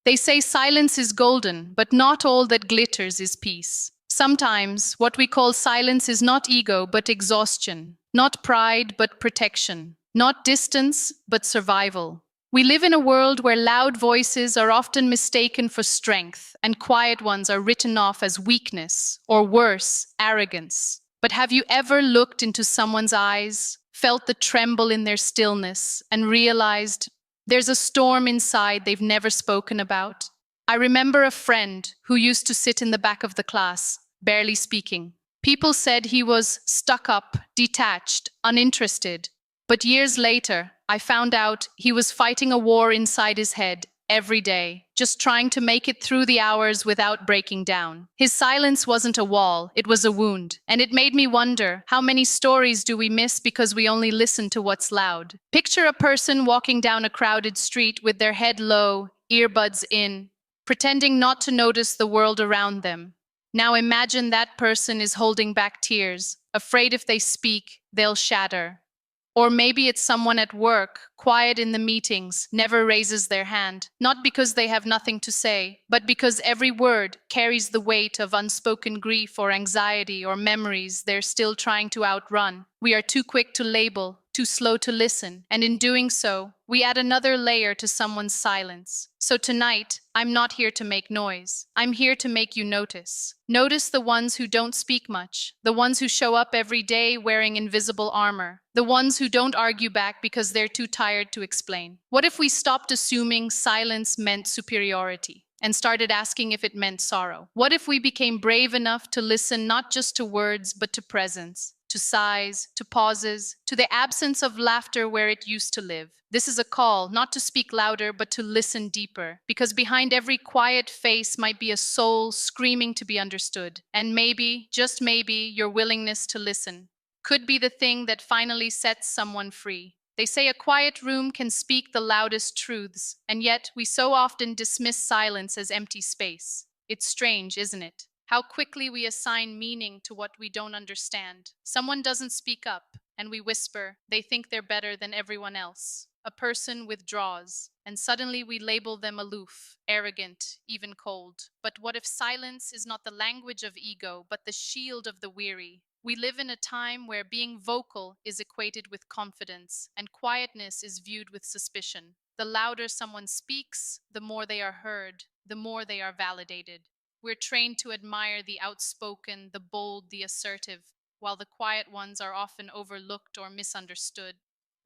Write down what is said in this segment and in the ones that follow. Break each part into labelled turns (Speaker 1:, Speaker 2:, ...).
Speaker 1: They say silence is golden, but not all that glitters is peace. Sometimes what we call silence is not ego, but exhaustion, not pride, but protection, not distance, but survival. We live in a world where loud voices are often mistaken for strength, and quiet ones are written off as weakness, or worse, arrogance. But have you ever looked into someone's eyes, felt the tremble in their stillness, and realized there's a storm inside they've never spoken about? I remember a friend who used to sit in the back of the class, barely speaking. People said he was stuck up, detached, uninterested. But years later, I found out he was fighting a war inside his head every day, just trying to make it through the hours without breaking down. His silence wasn't a wall, it was a wound. And it made me wonder, how many stories do we miss because we only listen to what's loud? Picture a person walking down a crowded street with their head low, earbuds in, pretending not to notice the world around them. Now imagine that person is holding back tears, afraid if they speak, they'll shatter. Or maybe it's someone at work, quiet in the meetings, never raises their hand, not because they have nothing to say, but because every word carries the weight of unspoken grief or anxiety or memories they're still trying to outrun. We are too quick to label, too slow to listen, and in doing so, we add another layer to someone's silence. So tonight, I'm not here to make noise. I'm here to make you notice. Notice the ones who don't speak much, the ones who show up every day wearing invisible armor, the ones who don't argue back because they're too tired to explain. What if we stopped assuming silence meant superiority and started asking if it meant sorrow? What if we became brave enough to listen not just to words, but to presence? To sighs, to pauses, to the absence of laughter where it used to live. This is a call not to speak louder, but to listen deeper, because behind every quiet face might be a soul screaming to be understood. And maybe, just maybe, your willingness to listen could be the thing that finally sets someone free. They say a quiet room can speak the loudest truths, and yet we so often dismiss silence as empty space. It's strange, isn't it? How quickly we assign meaning to what we don't understand. Someone doesn't speak up, and we whisper, they think they're better than everyone else. A person withdraws, and suddenly we label them aloof, arrogant, even cold. But what if silence is not the language of ego, but the shield of the weary? We live in a time where being vocal is equated with confidence, and quietness is viewed with suspicion. The louder someone speaks, the more they are heard, the more they are validated. We're trained to admire the outspoken, the bold, the assertive, while the quiet ones are often overlooked or misunderstood.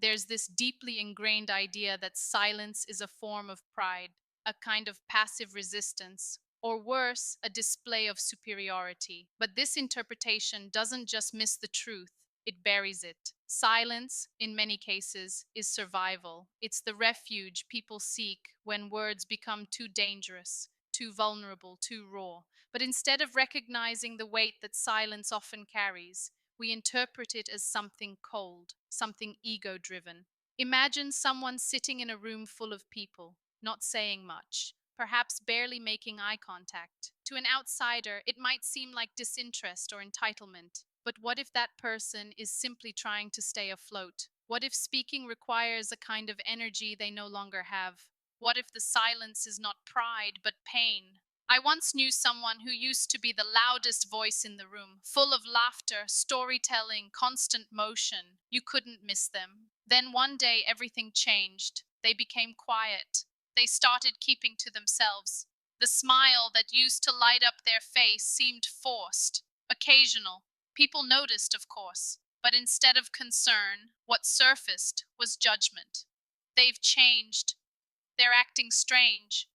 Speaker 1: There's this deeply ingrained idea that silence is a form of pride, a kind of passive resistance, or worse, a display of superiority. But this interpretation doesn't just miss the truth, it buries it. Silence, in many cases, is survival. It's the refuge people seek when words become too dangerous, too vulnerable, too raw. But instead of recognizing the weight that silence often carries, we interpret it as something cold, something ego-driven. Imagine someone sitting in a room full of people, not saying much, perhaps barely making eye contact. To an outsider, it might seem like disinterest or entitlement. But what if that person is simply trying to stay afloat? What if speaking requires a kind of energy they no longer have? What if the silence is not pride, but pain? I once knew someone who used to be the loudest voice in the room, full of laughter, storytelling, constant motion. You couldn't miss them. Then one day everything changed. They became quiet. They started keeping to themselves. The smile that used to light up their face seemed forced, occasional. People noticed, of course, but instead of concern, what surfaced was judgment. They've changed. They're acting strange.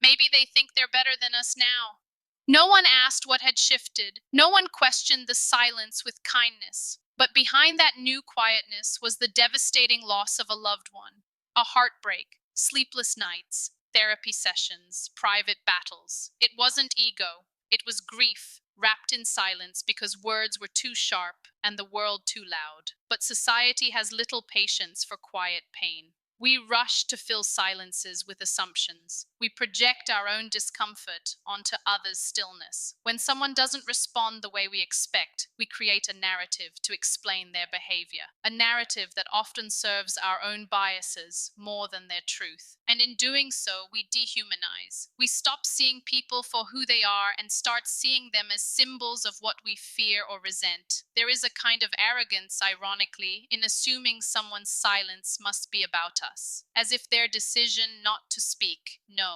Speaker 1: Maybe they think they're better than us now. No one asked what had shifted. No one questioned the silence with kindness. But behind that new quietness was the devastating loss of a loved one. A heartbreak, sleepless nights, therapy sessions, private battles. It wasn't ego. It was grief, wrapped in silence because words were too sharp and the world too loud. But society has little patience for quiet pain. We rush to fill silences with assumptions. We project our own discomfort onto others' stillness. When someone doesn't respond the way we expect, we create a narrative to explain their behavior, a narrative that often serves our own biases more than their truth. And in doing so, we dehumanize. We stop seeing people for who they are and start seeing them as symbols of what we fear or resent. There is a kind of arrogance, ironically, in assuming someone's silence must be about us, as if their decision not to speak, no,